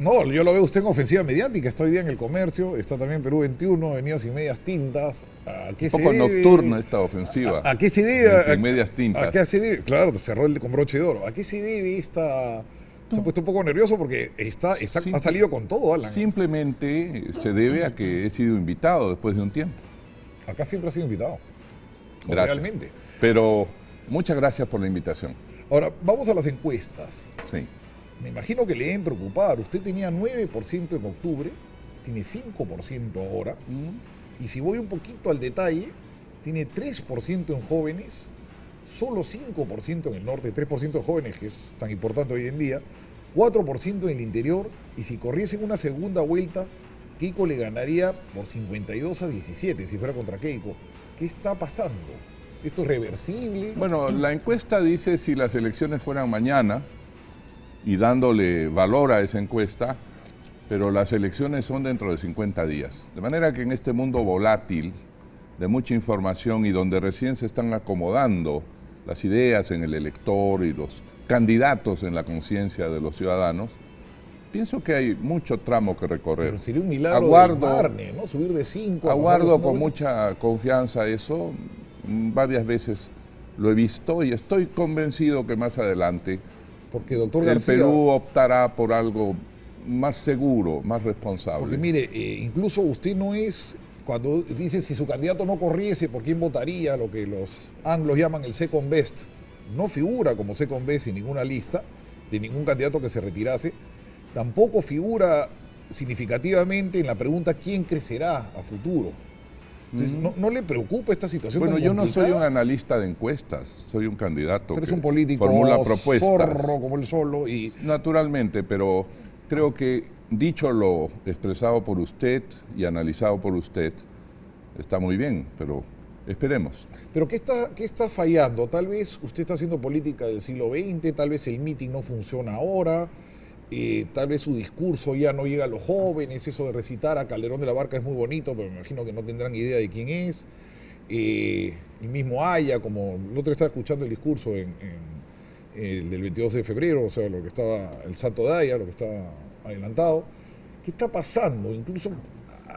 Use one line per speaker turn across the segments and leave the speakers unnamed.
No, yo lo veo usted en ofensiva mediática, está hoy día en El Comercio, está también en Perú 21, Venidas y Medias Tintas. ¿A qué
Un
se
poco
debe?
nocturna esta ofensiva.
¿A qué se debe?
En sin medias
¿A
tintas.
qué se debe? Claro, cerró con broche de oro. ¿A qué se debe esta...? Se ha
No,
puesto un poco nervioso porque ha
simple-
salido con todo, Alan.
simplemente se debe a que he sido invitado después de un tiempo.
Acá siempre ha sido invitado.
Gracias.
Realmente.
Pero muchas gracias por la invitación.
Ahora, vamos a las encuestas.
Sí.
Me imagino que le deben preocupar. Usted tenía 9% en octubre, tiene 5% ahora. Y si voy un poquito al detalle, tiene 3% en jóvenes, solo 5% en el norte, 3% de jóvenes, que es tan importante hoy en día, 4% en el interior, y si corriesen una segunda vuelta, Keiko le ganaría por 52-17 si fuera contra Keiko. ¿Qué está pasando? ¿Esto es reversible?
Bueno, la encuesta dice si las elecciones fueran mañana y dándole valor a esa encuesta, pero las elecciones son dentro de 50 días. De manera que en este mundo volátil, de mucha información y donde recién se están acomodando las ideas en el elector y los candidatos en la conciencia de los ciudadanos, pienso que hay mucho tramo que recorrer.
Pero sería un milagro
Aguardo,
del Marne, ¿no? Subir de 5 a
aguardo
pasar
con
de
mucha confianza eso. Varias veces lo he visto y estoy convencido que más adelante
porque, doctor
el
García,
Perú optará por algo más seguro, más responsable.
porque mire, incluso usted no es, cuando dice si su candidato no corriese, ¿por quién votaría? Lo que los anglos llaman el second best. No figura como second best en ninguna lista de ningún candidato que se retirase. Tampoco figura significativamente en la pregunta quién crecerá a futuro. Entonces, ¿no le preocupa esta situación
Bueno,
tan
yo no
complicada?
soy un analista de encuestas, soy un candidato
Pero es
que
un político
formula propuestas.
zorro como él solo y
Naturalmente, pero creo que dicho lo expresado por usted y analizado por usted, está muy bien, pero esperemos.
pero ¿qué está fallando? Tal vez usted está haciendo política del siglo XX, tal vez el meeting no funciona ahora, tal vez su discurso ya no llega a los jóvenes, eso de recitar a Calderón de la Barca es muy bonito, pero me imagino que no tendrán idea de quién es. El mismo Haya, como el otro estaba escuchando el discurso el del 22 de febrero, o sea, lo que estaba, el Santo de Haya, lo que estaba adelantado. ¿Qué está pasando? Incluso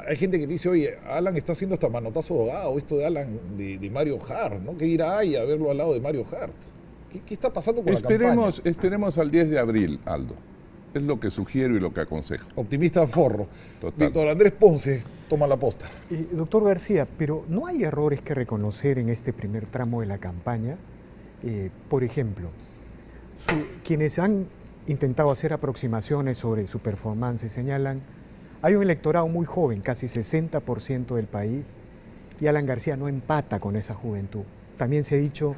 hay gente que dice, oye, Alan está haciendo hasta manotazo ahogado, esto de Alan, de Mario Hart, ¿no? Que ir a Haya a verlo al lado de Mario Hart. ¿Qué está pasando con la campaña?
Esperemos al 10 de abril, Aldo. Es lo que sugiero y lo que aconsejo.
Optimista forro.
Total.
Víctor Andrés Ponce toma la posta.
Doctor García, pero ¿no hay errores que reconocer en este primer tramo de la campaña? Por ejemplo, quienes han intentado hacer aproximaciones sobre su performance señalan, hay un electorado muy joven, casi 60% del país, y Alan García no empata con esa juventud. También se ha dicho,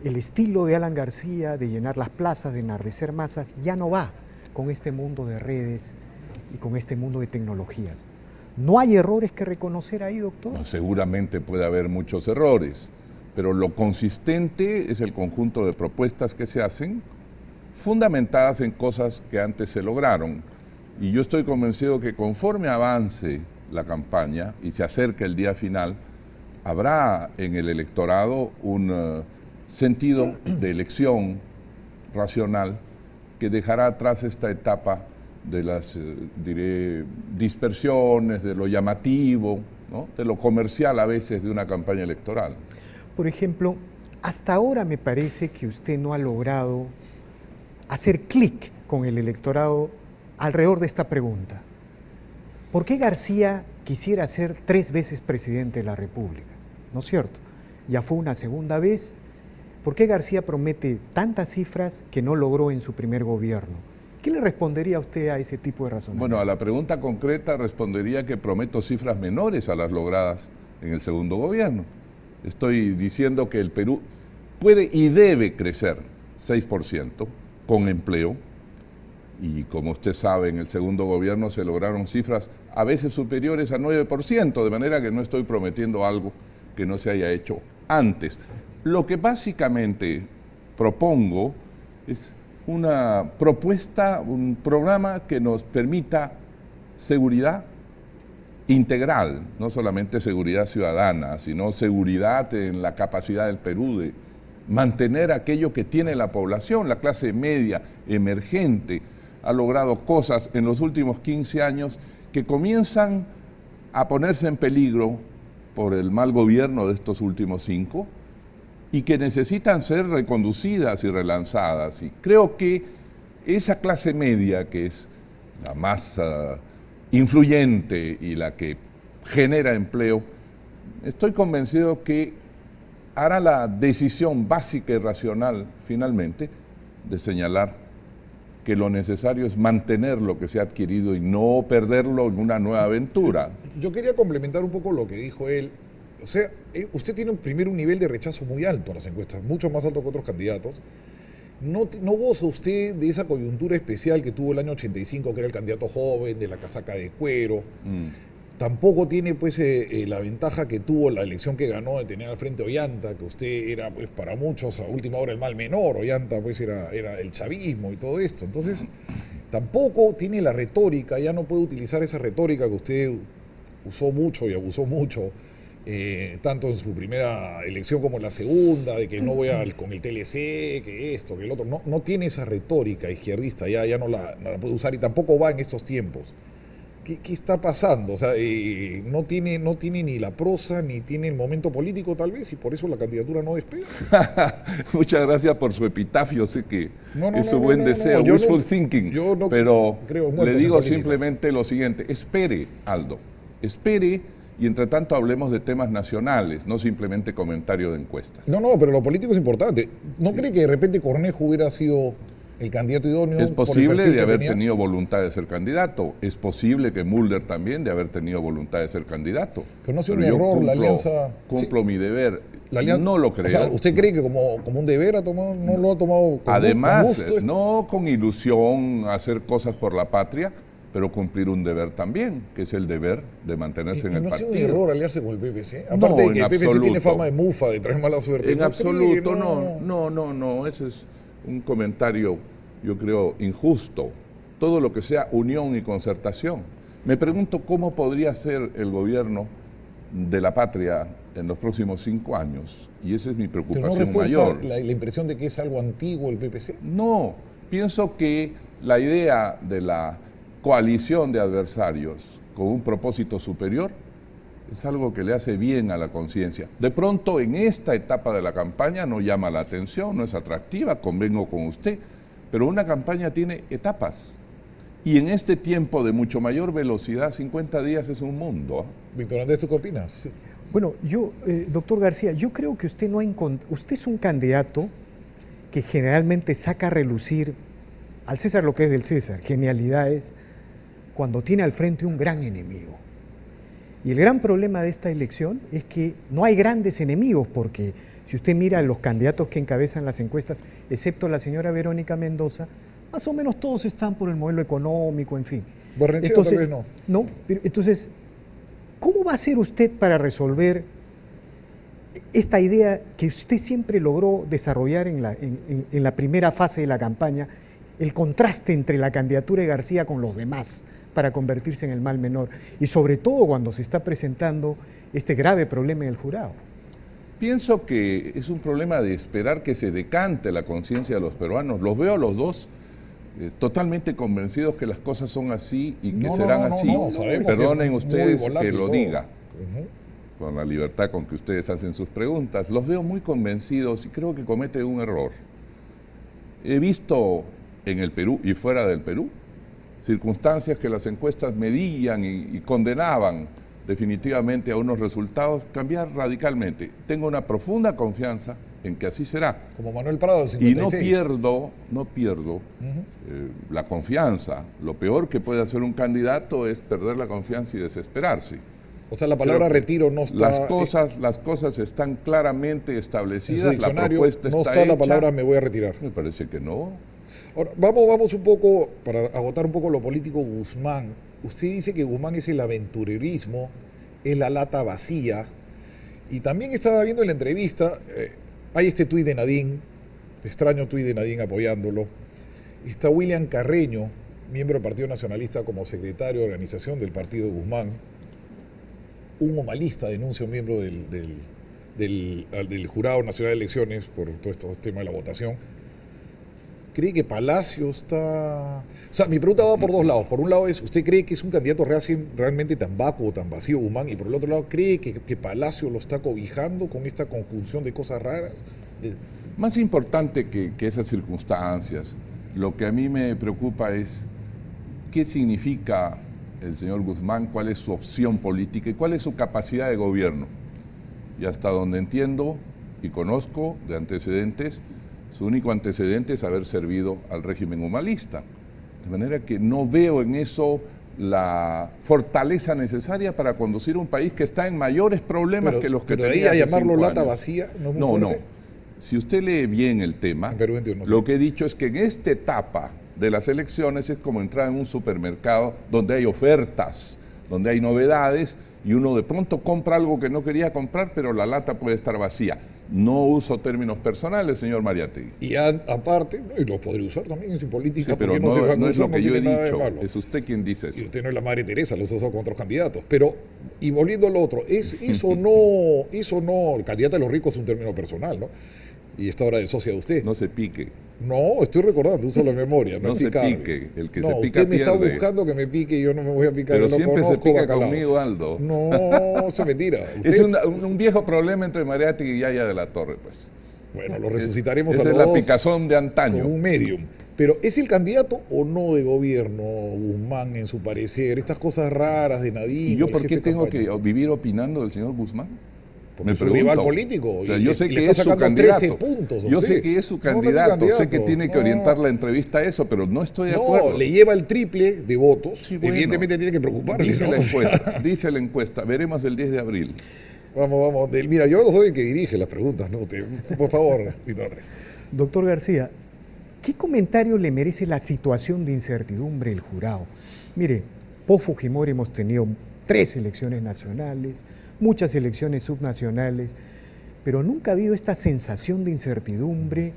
el estilo de Alan García de llenar las plazas, de enardecer masas, ya no va con este mundo de redes y con este mundo de tecnologías. ¿No hay errores que reconocer ahí, doctor?
No, seguramente puede haber muchos errores, pero lo consistente es el conjunto de propuestas que se hacen, fundamentadas en cosas que antes se lograron. Y yo estoy convencido que conforme avance la campaña y se acerque el día final, habrá en el electorado un sentido de elección racional que dejará atrás esta etapa de las, diré, dispersiones, de lo llamativo, ¿no? De lo comercial a veces de una campaña electoral.
Por ejemplo, hasta ahora me parece que usted no ha logrado hacer clic con el electorado alrededor de esta pregunta. ¿Por qué García quisiera ser 3 veces presidente de la República? ¿No es cierto? Ya fue una segunda vez. ¿Por qué García promete tantas cifras que no logró en su primer gobierno? ¿Qué le respondería a usted a ese tipo de razonamiento?
Bueno, a la pregunta concreta respondería que prometo cifras menores a las logradas en el segundo gobierno. Estoy diciendo que el Perú puede y debe crecer 6% con empleo, y como usted sabe, en el segundo gobierno se lograron cifras a veces superiores a 9%, de manera que no estoy prometiendo algo que no se haya hecho antes. Lo que básicamente propongo es una propuesta, un programa que nos permita seguridad integral, no solamente seguridad ciudadana, sino seguridad en la capacidad del Perú de mantener aquello que tiene la población, la clase media emergente, ha logrado cosas en los últimos 15 años que comienzan a ponerse en peligro por el mal gobierno de estos últimos 5 y que necesitan ser reconducidas y relanzadas. Y creo que esa clase media, que es la más influyente y la que genera empleo, estoy convencido que hará la decisión básica y racional, finalmente, de señalar que lo necesario es mantener lo que se ha adquirido y no perderlo en una nueva aventura.
Yo quería complementar un poco lo que dijo él. O sea, usted tiene primero un nivel de rechazo muy alto en las encuestas, mucho más alto que otros candidatos. No goza usted de esa coyuntura especial que tuvo el año 85, que era el candidato joven, de la casaca de cuero. Tampoco tiene pues la ventaja que tuvo la elección que ganó de tener al frente Ollanta, que usted era pues para muchos a última hora el mal menor. Ollanta pues era el chavismo y todo esto. Entonces tampoco tiene la retórica, ya no puede utilizar esa retórica que usted usó mucho y abusó mucho, tanto en su primera elección como en la segunda, de que no voy con el TLC, que esto, que el otro. No tiene esa retórica izquierdista, ya no la puede usar y tampoco va en estos tiempos. ¿Qué está pasando? O sea, no tiene ni la prosa, ni tiene el momento político tal vez, y por eso la candidatura no despega.
Muchas gracias por su epitafio, sé que es su buen deseo, wishful thinking, pero le digo simplemente lo siguiente: espere, Aldo, espere, y entre tanto hablemos de temas nacionales, no simplemente comentario de encuestas.
No, pero lo político es importante. ¿No cree que de repente Cornejo hubiera sido el candidato idóneo?
Es posible de haber tenido voluntad de ser candidato. Es posible que Mulder también de haber tenido voluntad de ser candidato.
Pero no ha sido un error la alianza.
Cumplo mi deber.
La alianza,
no lo creo.
O sea, ¿usted cree que como un deber ha tomado, no lo ha tomado con
Además,
gusto
no con ilusión hacer cosas por la patria, pero cumplir un deber también, que es el deber de mantenerse en el partido.
¿No ha sido un error aliarse con el PPC? Aparte de que el PPC tiene fama de mufa, de traer mala suerte.
En absoluto, no. Ese es un comentario, yo creo, injusto. Todo lo que sea unión y concertación. Me pregunto cómo podría ser el gobierno de la patria en los próximos 5 años. Y esa es mi preocupación mayor.
La impresión de que es algo antiguo el PPC?
No, pienso que la idea de la coalición de adversarios con un propósito superior es algo que le hace bien a la conciencia. De pronto, en esta etapa de la campaña no llama la atención, no es atractiva, convengo con usted, pero una campaña tiene etapas. Y en este tiempo de mucho mayor velocidad, 50 días es un mundo.
Víctor Andrés, ¿tú qué opinas? Sí.
Bueno, yo, doctor García, yo creo que usted usted es un candidato que generalmente saca a relucir al César lo que es del César, genialidades, cuando tiene al frente un gran enemigo. Y el gran problema de esta elección es que no hay grandes enemigos, porque si usted mira a los candidatos que encabezan las encuestas, excepto la señora Verónica Mendoza, más o menos todos están por el modelo económico, en fin.
Borrenchero tal vez no.
No, pero entonces, ¿cómo va a hacer usted para resolver esta idea que usted siempre logró desarrollar en la primera fase de la campaña, el contraste entre la candidatura de García con los demás para convertirse en el mal menor, y sobre todo cuando se está presentando este grave problema en el jurado?
Pienso que es un problema de esperar que se decante la conciencia de los peruanos. Los veo a los dos totalmente convencidos que las cosas son así y que serán así. Perdonen ustedes que lo diga, con la libertad con que ustedes hacen sus preguntas. Los veo muy convencidos y creo que cometen un error. He visto en el Perú y fuera del Perú circunstancias que las encuestas medían y condenaban definitivamente a unos resultados cambiar radicalmente. Tengo una profunda confianza en que así será.
Como Manuel Prado del 56.
Y no pierdo la confianza. Lo peor que puede hacer un candidato es perder la confianza y desesperarse.
O sea, la palabra retiro no está...
Las cosas están claramente establecidas.
En su diccionario
la propuesta
no está la palabra me voy a retirar.
Me parece que no.
Ahora, vamos un poco, para agotar un poco lo político, Guzmán. Usted dice que Guzmán es el aventurerismo, es la lata vacía. Y también estaba viendo en la entrevista, hay este tuit de Nadine, extraño tuit de Nadine apoyándolo. Está William Carreño, miembro del Partido Nacionalista como secretario de organización del partido de Guzmán. Un humanista denuncia a un miembro del Jurado Nacional de Elecciones por todo este tema de la votación, cree que Palacio está... O sea, mi pregunta va por dos lados. Por un lado es, ¿usted cree que es un candidato realmente tan vacuo, tan vacío, Guzmán? Y por el otro lado, ¿cree que Palacio lo está cobijando con esta conjunción de cosas raras?
Más importante que esas circunstancias, lo que a mí me preocupa es qué significa el señor Guzmán, cuál es su opción política y cuál es su capacidad de gobierno. Y hasta donde entiendo y conozco de antecedentes, su único antecedente es haber servido al régimen humanista. De manera que no veo en eso la fortaleza necesaria para conducir un país que está en mayores problemas que los que
tenía.
tenía hace
llamarlo
5
lata
años.
Vacía no es muy fuerte.
No. Si usted lee bien el tema, lo que he dicho es que en esta etapa de las elecciones es como entrar en un supermercado donde hay ofertas, donde hay novedades y uno de pronto compra algo que no quería comprar, pero la lata puede estar vacía. No uso términos personales, señor Mariátegui.
Y aparte, y lo podría usar también en su política,
Sí, pero
porque no se va a
no es lo que yo he
nada de
dicho,
malo.
es usted quien dice eso.
Y usted no es la Madre Teresa, los usa con otros candidatos. Pero, y volviendo al otro, eso no, el candidato de los ricos es un término personal, ¿no? Y está ahora de socia de usted.
No se pique.
No, estoy recordando, uso la memoria.
No se pique, el que se pica
usted me está
pierde.
buscando que me pique y yo no me voy a picar.
Pero
yo
siempre
conozco,
se pica
bacalao.
conmigo, Aldo.
No, eso es mentira.
Es
Usted-
un viejo problema entre Mariátegui y Yaya de la Torre, pues.
Bueno, lo resucitaremos
Esa
a
es
los
la
dos
picazón de
con
antaño.
un medium. Pero ¿es el candidato o no de gobierno, Guzmán, en su parecer? Estas cosas raras de Nadine.
¿Y yo
el
por
jefe
qué
de
tengo
campaña.
que vivir opinando del señor Guzmán?
Porque es su rival político.
O sea,
y
yo
le-
sé
le
que
está
es su
sacando
candidato.
13 puntos a
Yo
usted.
sé que es su
No, no es
candidato. Sé que
candidato.
tiene que
No.
orientar la entrevista a eso, pero no estoy de acuerdo.
No, le lleva el triple de votos.
Sí, bueno.
Evidentemente tiene que preocuparle.
Dice
¿no?
la
O sea,
encuesta, dice la encuesta. Veremos el 10 de abril.
Vamos. Mira, yo soy el que dirige las preguntas, ¿no? Por favor, Víctor Andrés.
Doctor García, ¿qué comentario le merece la situación de incertidumbre del jurado? Mire, post-Fujimori hemos tenido 3 elecciones nacionales, muchas elecciones subnacionales, pero nunca ha habido esta sensación de incertidumbre,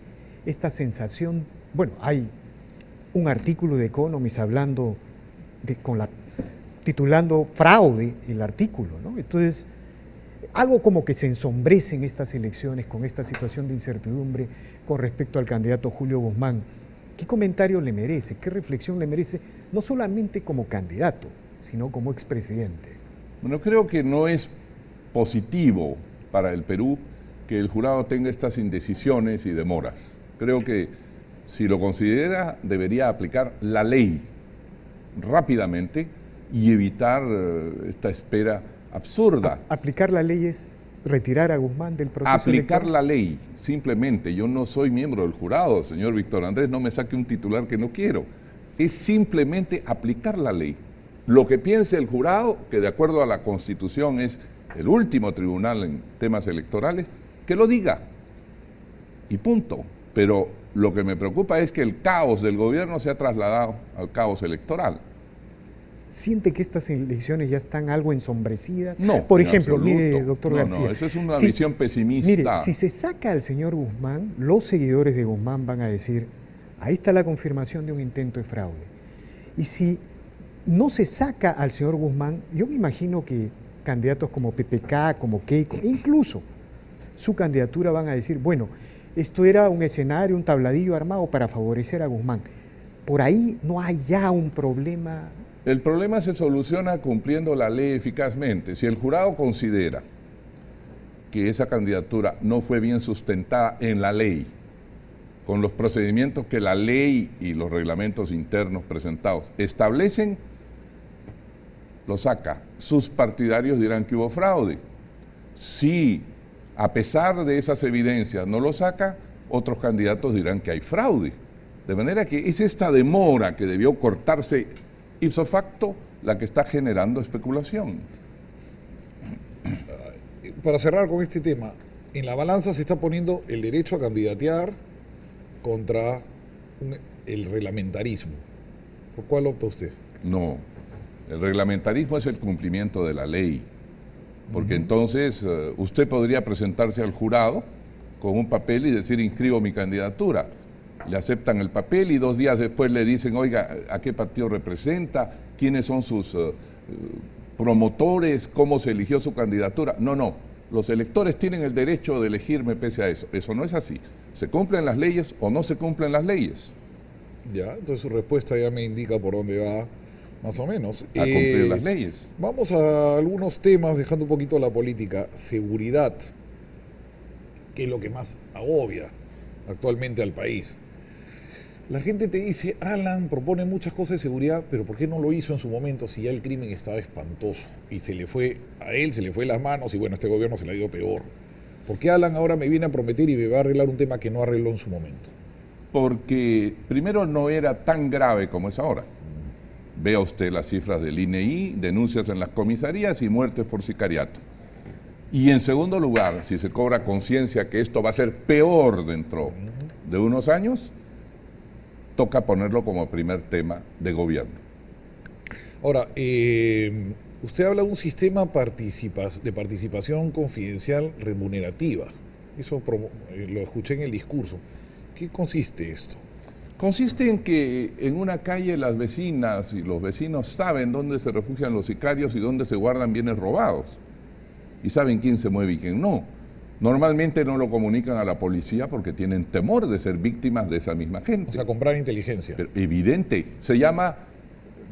esta sensación, bueno, hay un artículo de Economist hablando titulando fraude el artículo, ¿no? Entonces, algo como que se ensombrece en estas elecciones con esta situación de incertidumbre con respecto al candidato Julio Guzmán. ¿Qué comentario le merece? ¿Qué reflexión le merece? No solamente como candidato, sino como expresidente.
Bueno, creo que no es positivo para el Perú que el jurado tenga estas indecisiones y demoras. Creo que si lo considera debería aplicar la ley rápidamente y evitar esta espera absurda.
Aplicar la ley es retirar a Guzmán del proceso
Aplicar
electoral.
la ley, simplemente. Yo no soy miembro del jurado, señor Víctor Andrés, no me saque un titular que no quiero. Es simplemente aplicar la ley. Lo que piense el jurado, que de acuerdo a la Constitución es el último tribunal en temas electorales, que lo diga. Y punto. Pero lo que me preocupa es que el caos del gobierno se ha trasladado al caos electoral.
¿Siente que estas elecciones ya están algo ensombrecidas?
No,
Por
en
ejemplo,
absoluto.
mire, doctor
No,
García.
no, eso es una
si-
visión pesimista.
Mire, si se saca al señor Guzmán, los seguidores de Guzmán van a decir, ahí está la confirmación de un intento de fraude. Y si no se saca al señor Guzmán, yo me imagino que candidatos como PPK, como Keiko, incluso su candidatura van a decir, bueno, esto era un escenario, un tabladillo armado para favorecer a Guzmán. Por ahí no hay ya un problema.
El problema se soluciona cumpliendo la ley eficazmente. Si el jurado considera que esa candidatura no fue bien sustentada en la ley, con los procedimientos que la ley y los reglamentos internos presentados establecen, lo saca. Sus partidarios dirán que hubo fraude. Si, a pesar de esas evidencias, no lo saca, otros candidatos dirán que hay fraude. De manera que es esta demora que debió cortarse ipso facto la que está generando especulación.
Para cerrar con este tema, en la balanza se está poniendo el derecho a candidatear contra el reglamentarismo. ¿Por cuál opta usted?
No, el reglamentarismo es el cumplimiento de la ley, porque entonces usted podría presentarse al jurado con un papel y decir inscribo mi candidatura. Le aceptan el papel y 2 días después le dicen, oiga, ¿a qué partido representa? ¿Quiénes son sus promotores? ¿Cómo se eligió su candidatura? No, los electores tienen el derecho de elegirme pese a eso. Eso no es así. ¿Se cumplen las leyes o no se cumplen las leyes?
Ya, entonces su respuesta ya me indica por dónde va, más o menos.
A cumplir las leyes.
Vamos a algunos temas, dejando un poquito la política. Seguridad, que es lo que más agobia actualmente al país. La gente te dice, Alan propone muchas cosas de seguridad, pero ¿por qué no lo hizo en su momento si ya el crimen estaba espantoso? Y se le fue, a él se le fue las manos y bueno, a este gobierno se le ha ido peor. ¿Por qué Alan ahora me viene a prometer y me va a arreglar un tema que no arregló en su momento?
Porque primero no era tan grave como es ahora. Vea usted las cifras del INEI, denuncias en las comisarías y muertes por sicariato. Y en segundo lugar, si se cobra conciencia que esto va a ser peor dentro de unos años, toca ponerlo como primer tema de gobierno.
Ahora, usted habla de un sistema de participación confidencial remunerativa. Eso lo escuché en el discurso. ¿Qué consiste esto?
Consiste en que en una calle las vecinas y los vecinos saben dónde se refugian los sicarios y dónde se guardan bienes robados. Y saben quién se mueve y quién no. Normalmente no lo comunican a la policía porque tienen temor de ser víctimas de esa misma gente.
O sea, comprar inteligencia.
Pero evidente, se llama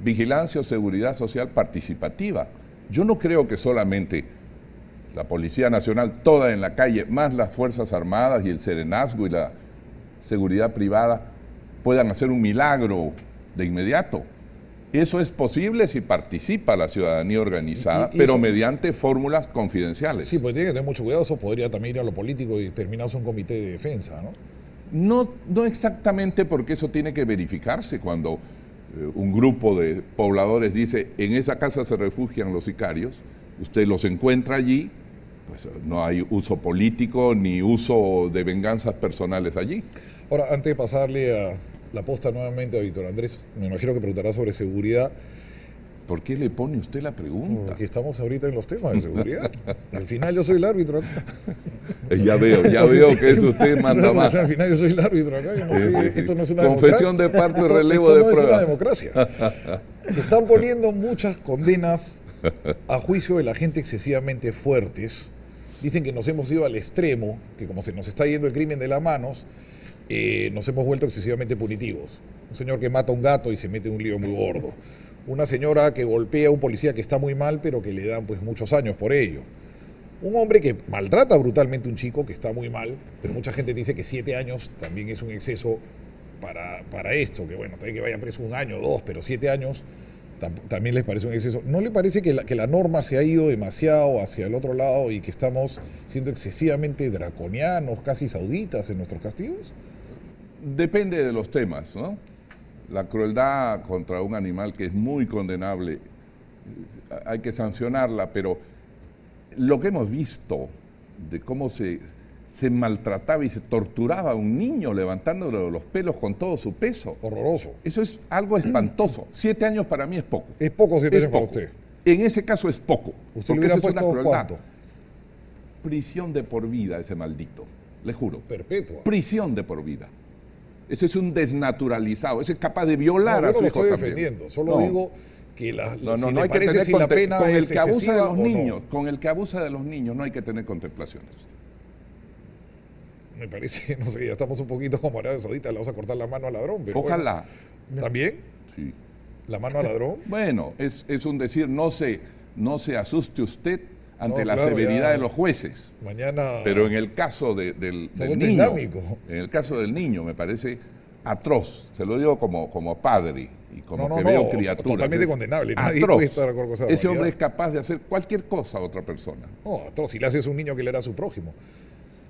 vigilancia o seguridad social participativa. Yo no creo que solamente la Policía Nacional, toda en la calle, más las Fuerzas Armadas y el Serenazgo y la seguridad privada, puedan hacer un milagro de inmediato. Eso es posible si participa la ciudadanía organizada, pero
eso,
mediante fórmulas confidenciales.
Sí, pues tiene que tener mucho cuidado, eso podría también ir a lo político y terminarse un comité de defensa, ¿no?
No exactamente, porque eso tiene que verificarse cuando un grupo de pobladores dice, en esa casa se refugian los sicarios, usted los encuentra allí, pues no hay uso político ni uso de venganzas personales allí.
Ahora, antes de pasarle a la posta nuevamente a Víctor Andrés, me imagino que preguntará sobre seguridad.
¿Por qué le pone usted la pregunta?
Porque estamos ahorita en los temas de seguridad. Al final yo soy el árbitro acá.
Ya veo que es usted manda más.
Al final yo soy el árbitro acá. Yo no sé, esto no es una
confesión de parte, relevo de
prueba. Esto no es una democracia. Se están poniendo muchas condenas a juicio de la gente excesivamente fuertes. Dicen que nos hemos ido al extremo, que como se nos está yendo el crimen de las manos, nos hemos vuelto excesivamente punitivos. Un señor que mata a un gato y se mete en un lío muy gordo. Una señora que golpea a un policía que está muy mal, pero que le dan pues muchos años por ello. Un hombre que maltrata brutalmente a un chico que está muy mal, pero mucha gente dice que 7 años también es un exceso para esto, que bueno, también que vaya preso 1 año o 2, pero 7 años también les parece un exceso. ¿No le parece que la norma se ha ido demasiado hacia el otro lado y que estamos siendo excesivamente draconianos, casi sauditas en nuestros castigos?
Depende de los temas, ¿no? La crueldad contra un animal que es muy condenable, hay que sancionarla, pero lo que hemos visto de cómo se maltrataba y se torturaba a un niño levantándole los pelos con todo su peso.
Horroroso.
Eso es algo espantoso. 7 años para mí es poco.
Es poco 7 años para usted.
En ese caso es poco.
¿Usted le hubiera puesto cuánto?
Prisión de por vida ese maldito, le juro.
Perpetua.
Prisión de por vida. Ese es un desnaturalizado, ese es capaz de violar a su hijo también.
No, yo no lo estoy defendiendo, solo digo que
no
si le
hay que
parece
tener
si la pena
con el
es
que abusa de los niños,
no.
con el que abusa de los niños no hay que tener contemplaciones.
Me parece, no sé, ya estamos un poquito como Arabia Saudita, le vamos a cortar la mano al ladrón. Pero
ojalá.
Bueno, ¿también?
Sí.
¿La mano al ladrón?
Bueno, es un decir, no se asuste usted ante la
claro,
severidad
ya,
de los jueces.
Mañana.
Pero en el caso del niño,
islámico.
En el caso del niño me parece atroz, se lo digo como padre y como que veo criaturas.
Totalmente condenable, nadie
atroz.
puede estar con cosas.
Ese hombre es capaz de hacer cualquier cosa a otra persona.
No, atroz, si le haces un niño que le era a su prójimo.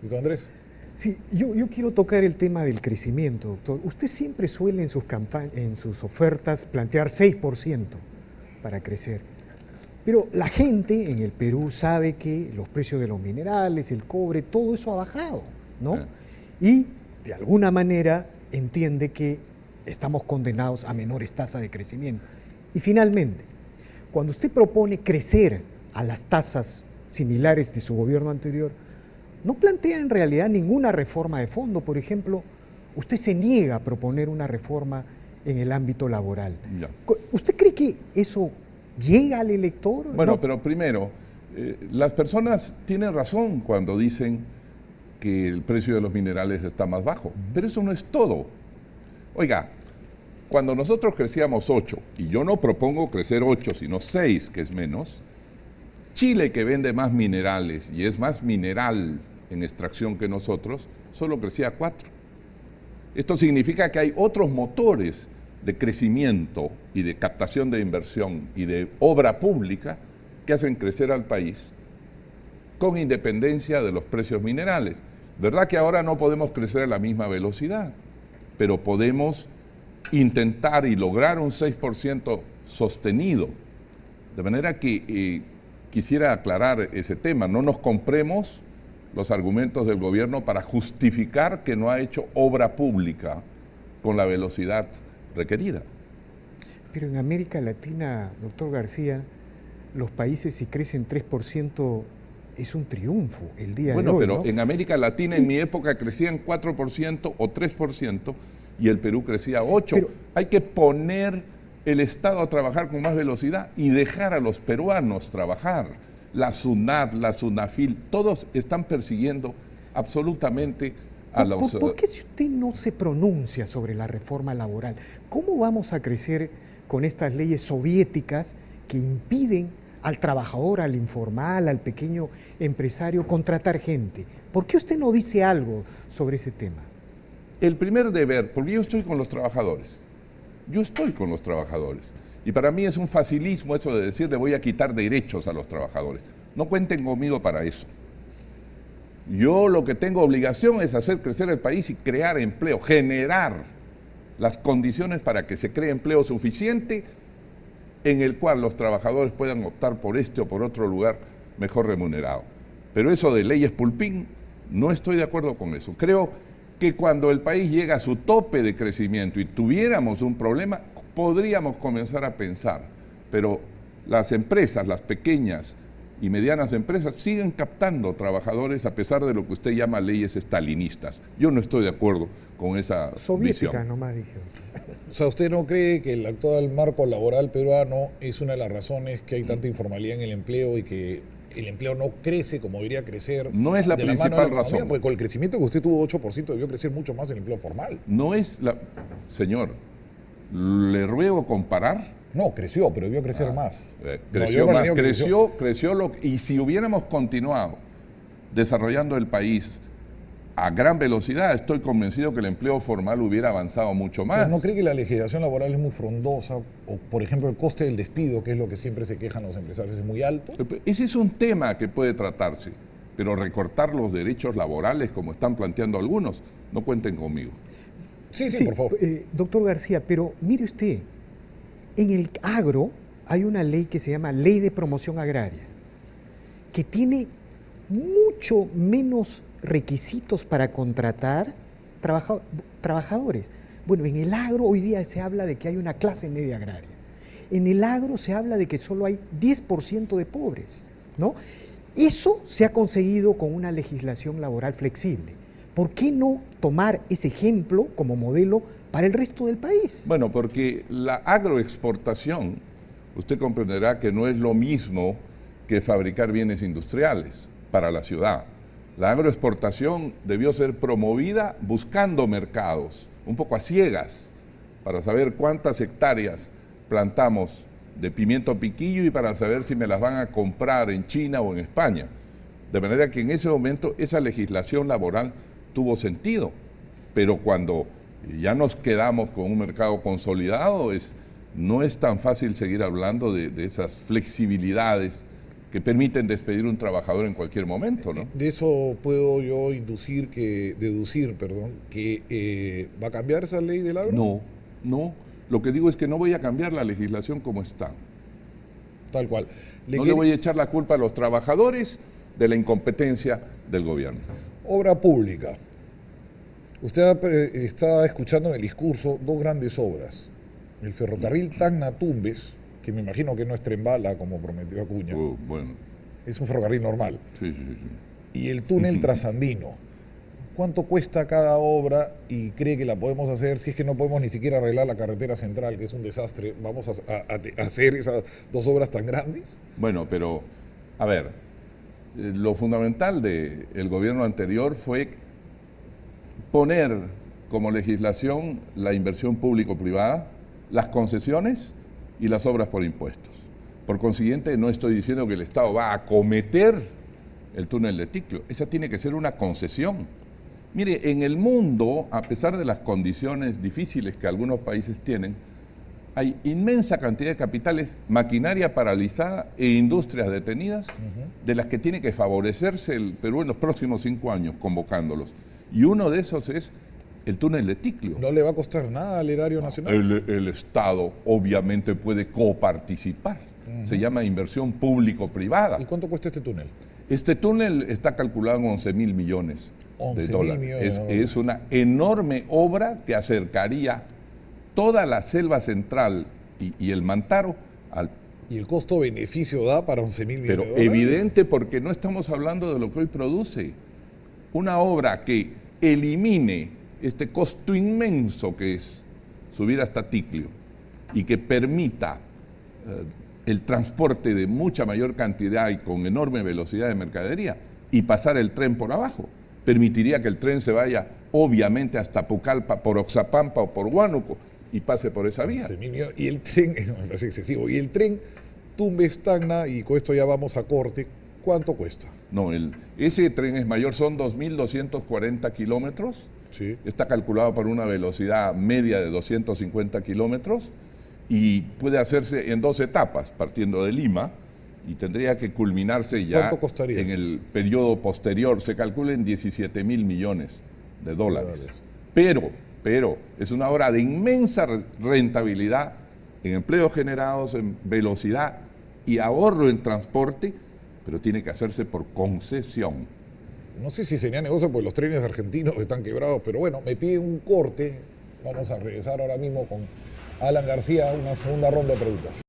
¿Víctor Andrés?
Sí, yo quiero tocar el tema del crecimiento, doctor. Usted siempre suele en sus ofertas plantear 6% para crecer. Pero la gente en el Perú sabe que los precios de los minerales, el cobre, todo eso ha bajado, ¿no? Y de alguna manera entiende que estamos condenados a menores tasas de crecimiento. Y finalmente, cuando usted propone crecer a las tasas similares de su gobierno anterior, no plantea en realidad ninguna reforma de fondo. Por ejemplo, usted se niega a proponer una reforma en el ámbito laboral.
Ya.
¿Usted cree que eso llega al elector?
Bueno,
no.
pero primero, las personas tienen razón cuando dicen que el precio de los minerales está más bajo, pero eso no es todo. Oiga, Cuando nosotros crecíamos 8, y yo no propongo crecer 8, sino 6, que es menos, Chile, que vende más minerales y es más mineral en extracción que nosotros, solo crecía 4. Esto significa que hay otros motores de crecimiento y de captación de inversión y de obra pública que hacen crecer al país con independencia de los precios minerales. ¿Verdad que ahora no podemos crecer a la misma velocidad? Pero podemos intentar y lograr un 6% sostenido. De manera que quisiera aclarar ese tema. No nos compremos los argumentos del gobierno para justificar que no ha hecho obra pública con la velocidad requerida.
Pero en América Latina, doctor García, los países si crecen 3% es un triunfo el día de hoy.
Bueno, pero
¿no?
en América Latina en mi época crecían 4% o 3% y el Perú crecía 8%. Pero hay que poner el Estado a trabajar con más velocidad y dejar a los peruanos trabajar. La SUNAT, la SUNAFIL, todos están persiguiendo absolutamente a los...
¿Por qué si usted no se pronuncia sobre la reforma laboral? ¿Cómo vamos a crecer con estas leyes soviéticas que impiden al trabajador, al informal, al pequeño empresario contratar gente? ¿Por qué usted no dice algo sobre ese tema?
El primer deber, porque yo estoy con los trabajadores, y para mí es un facilismo eso de decir le voy a quitar derechos a los trabajadores. No cuenten conmigo para eso. Yo lo que tengo obligación es hacer crecer el país y crear empleo, generar las condiciones para que se cree empleo suficiente en el cual los trabajadores puedan optar por este o por otro lugar mejor remunerado. Pero eso de leyes pulpín, no estoy de acuerdo con eso. Creo que cuando el país llega a su tope de crecimiento y tuviéramos un problema, podríamos comenzar a pensar, pero las empresas, las pequeñas y medianas empresas siguen captando trabajadores a pesar de lo que usted llama leyes estalinistas. Yo no estoy de acuerdo con esa
soviética
visión.
Nomás dije.
O sea, ¿usted no cree que el actual marco laboral peruano es una de las razones que hay tanta informalidad en el empleo y que el empleo no crece como debería crecer?
No es la principal razón.
Porque con el crecimiento que usted tuvo, 8%, debió crecer mucho más el empleo formal.
No es la... Señor, le ruego comparar.
No, creció, pero debió crecer más.
Creció más, creció y si hubiéramos continuado desarrollando el país a gran velocidad, estoy convencido que el empleo formal hubiera avanzado mucho más.
¿Pero no cree que la legislación laboral es muy frondosa? O, por ejemplo, el coste del despido, que es lo que siempre se quejan los empresarios, es muy alto.
Ese es un tema que puede tratarse, pero recortar los derechos laborales, como están planteando algunos, no cuenten conmigo.
Sí, por favor.
Doctor García, pero mire usted, en el agro hay una ley que se llama Ley de Promoción Agraria, que tiene mucho menos requisitos para contratar trabajadores. Bueno, en el agro hoy día se habla de que hay una clase media agraria. En el agro se habla de que solo hay 10% de pobres, ¿no? Eso se ha conseguido con una legislación laboral flexible. ¿Por qué no tomar ese ejemplo como modelo para el resto del país?
Bueno, porque la agroexportación, usted comprenderá que no es lo mismo que fabricar bienes industriales para la ciudad. La agroexportación debió ser promovida buscando mercados, un poco a ciegas, para saber cuántas hectáreas plantamos de pimiento piquillo y para saber si me las van a comprar en China o en España. De manera que en ese momento esa legislación laboral tuvo sentido, pero cuando ya nos quedamos con un mercado consolidado, no es tan fácil seguir hablando de esas flexibilidades que permiten despedir un trabajador en cualquier momento, ¿no?
De eso puedo yo deducir que va a cambiar esa ley del agro.
No. Lo que digo es que no voy a cambiar la legislación como está.
Tal cual.
No le voy a echar la culpa a los trabajadores de la incompetencia del gobierno.
Obra pública. Usted está escuchando en el discurso dos grandes obras. El ferrocarril Tacna-Tumbes, que me imagino que no es tren bala como prometió Acuña.
Bueno.
Es un ferrocarril normal.
Sí.
Y el túnel trasandino. ¿Cuánto cuesta cada obra y cree que la podemos hacer si es que no podemos ni siquiera arreglar la carretera central, que es un desastre? ¿Vamos a hacer esas dos obras tan grandes?
Bueno, pero, a ver, lo fundamental del gobierno anterior fue poner como legislación la inversión público-privada las concesiones y las obras por impuestos. Por consiguiente, no estoy diciendo que el Estado va a acometer el túnel de Ticlio. Esa tiene que ser una concesión. Mire, en el mundo, a pesar de las condiciones difíciles que algunos países tienen, hay inmensa cantidad de capitales, maquinaria paralizada e industrias detenidas, de las que tiene que favorecerse el Perú en los próximos 5 años, convocándolos. Y uno de esos es el túnel de Ticlio.
¿No le va a costar nada al erario nacional?
El Estado obviamente puede coparticipar. Se llama inversión público-privada.
¿Y cuánto cuesta este túnel?
Este túnel está calculado en 11.000 millones de
11.000
dólares.
millones de dólares.
Es una enorme obra que acercaría toda la selva central y el Mantaro al...
¿Y el costo-beneficio da para 11.000 millones
Pero
de dólares?
evidente, porque no estamos hablando de lo que hoy produce. Una obra que elimine este costo inmenso que es subir hasta Ticlio y que permita el transporte de mucha mayor cantidad y con enorme velocidad de mercadería y pasar el tren por abajo. Permitiría que el tren se vaya obviamente hasta Pucallpa, por Oxapampa o por Huánuco y pase por esa vía.
11.000 millones. Y el tren, eso me parece excesivo, y el tren Tumbes-Tacna, y con esto ya vamos a corte, ¿cuánto cuesta?
No, ese tren es mayor, son 2.240 kilómetros.
Sí.
Está calculado por una velocidad media de 250 kilómetros y puede hacerse en 2 etapas, partiendo de Lima, y tendría que culminarse ya
¿Cuánto costaría?
en el periodo posterior. Se calcula en 17.000 millones de dólares. Pero es una obra de inmensa rentabilidad en empleos generados, en velocidad y ahorro en transporte, pero tiene que hacerse por concesión.
No sé si sería negocio porque los trenes argentinos están quebrados, pero bueno, me pide un corte. Vamos a regresar ahora mismo con Alan García, una segunda ronda de preguntas.